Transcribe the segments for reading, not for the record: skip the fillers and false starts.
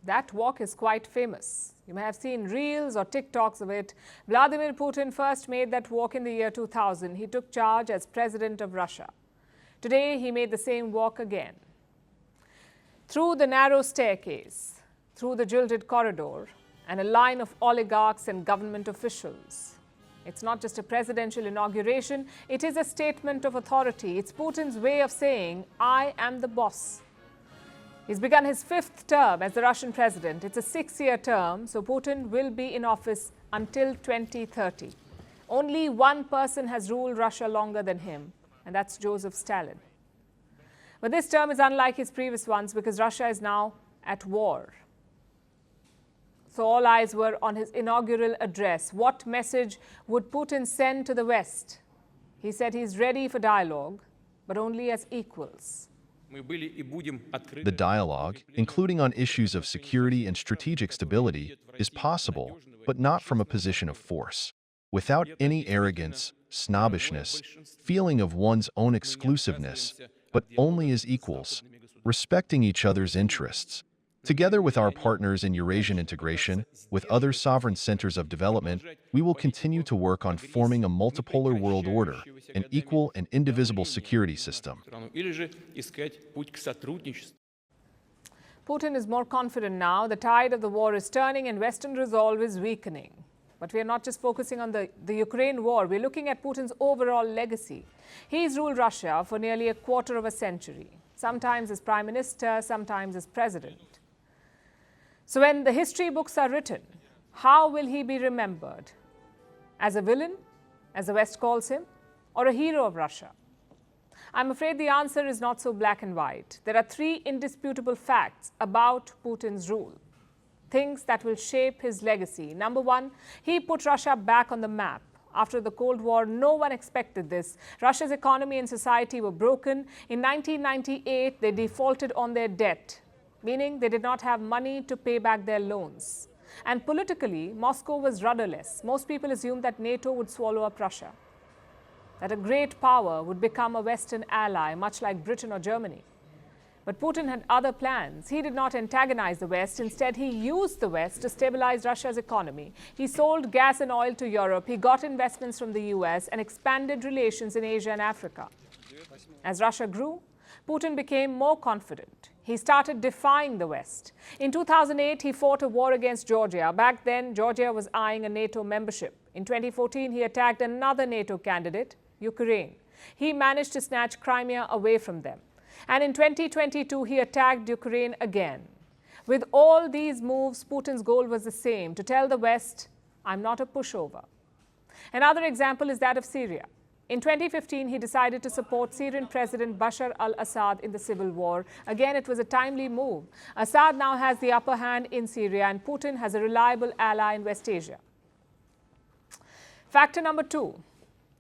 That walk is quite famous. You may have seen reels or TikToks of it. Vladimir Putin first made that walk in the year 2000. He took charge as president of Russia. Today, he made the same walk again. Through the narrow staircase, through the gilded corridor, and a line of oligarchs and government officials. It's not just a presidential inauguration, it is a statement of authority. It's Putin's way of saying, I am the boss. He's begun his 5th term as the Russian president. It's a 6-year term, so Putin will be in office until 2030. Only one person has ruled Russia longer than him, and that's Joseph Stalin. But this term is unlike his previous ones because Russia is now at war. So all eyes were on his inaugural address. What message would Putin send to the West? He said he's ready for dialogue, but only as equals. The dialogue, including on issues of security and strategic stability, is possible, but not from a position of force. Without any arrogance, snobbishness, feeling of one's own exclusiveness, but only as equals, respecting each other's interests. Together with our partners in Eurasian integration, with other sovereign centers of development, we will continue to work on forming a multipolar world order, an equal and indivisible security system. Putin is more confident now. The tide of the war is turning and Western resolve is weakening. But we are not just focusing on the Ukraine war. We're looking at Putin's overall legacy. He's ruled Russia for nearly a quarter of a century, sometimes as prime minister, sometimes as president. So when the history books are written, how will he be remembered? As a villain, as the West calls him, or a hero of Russia? I'm afraid the answer is not so black and white. There are 3 indisputable facts about Putin's rule, things that will shape his legacy. Number 1, he put Russia back on the map. After the Cold War, no one expected this. Russia's economy and society were broken. In 1998, they defaulted on their debt, meaning they did not have money to pay back their loans. And politically, Moscow was rudderless. Most people assumed that NATO would swallow up Russia, that a great power would become a Western ally, much like Britain or Germany. But Putin had other plans. He did not antagonize the West. Instead, he used the West to stabilize Russia's economy. He sold gas and oil to Europe. He got investments from the US and expanded relations in Asia and Africa. As Russia grew, Putin became more confident. He started defying the West. In 2008, he fought a war against Georgia. Back then, Georgia was eyeing a NATO membership. In 2014, he attacked another NATO candidate, Ukraine. He managed to snatch Crimea away from them. And in 2022, he attacked Ukraine again. With all these moves, Putin's goal was the same, to tell the West, I'm not a pushover. Another example is that of Syria. In 2015, he decided to support Syrian President Bashar al-Assad in the civil war. Again, it was a timely move. Assad now has the upper hand in Syria, and Putin has a reliable ally in West Asia. Factor number 2,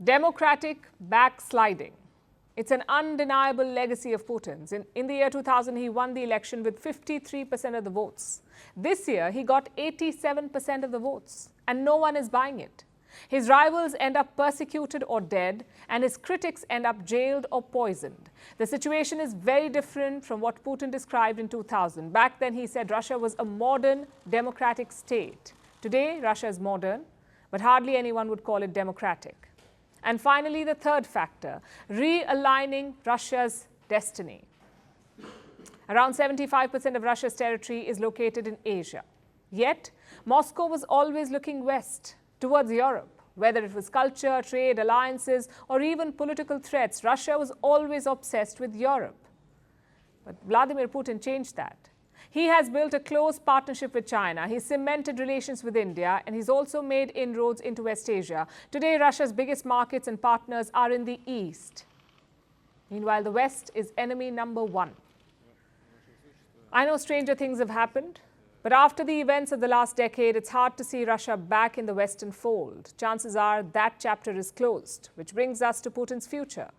democratic backsliding. It's an undeniable legacy of Putin's. In the year 2000, he won the election with 53% of the votes. This year, he got 87% of the votes, and no one is buying it. His rivals end up persecuted or dead, and his critics end up jailed or poisoned. The situation is very different from what Putin described in 2000. Back then, he said Russia was a modern democratic state. Today, Russia is modern, but hardly anyone would call it democratic. And finally, the third factor, realigning Russia's destiny. Around 75% of Russia's territory is located in Asia. Yet, Moscow was always looking west, towards Europe. Whether it was culture, trade, alliances, or even political threats, Russia was always obsessed with Europe. But Vladimir Putin changed that. He has built a close partnership with China. He's cemented relations with India, and he's also made inroads into West Asia. Today, Russia's biggest markets and partners are in the East. Meanwhile, the West is enemy number 1. I know stranger things have happened. But after the events of the last decade, it's hard to see Russia back in the Western fold. Chances are that chapter is closed, which brings us to Putin's future.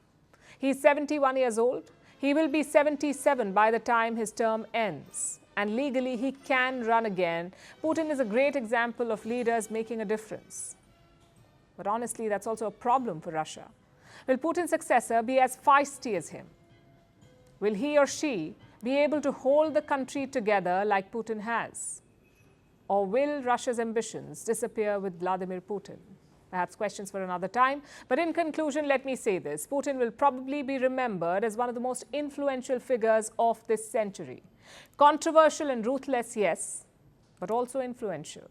He's 71 years old. He will be 77 by the time his term ends. And legally, he can run again. Putin is a great example of leaders making a difference. But honestly, that's also a problem for Russia. Will Putin's successor be as feisty as him? Will he or she be able to hold the country together like Putin has? Or will Russia's ambitions disappear with Vladimir Putin? Perhaps questions for another time. But in conclusion, let me say this. Putin will probably be remembered as one of the most influential figures of this century. Controversial and ruthless, yes, but also influential.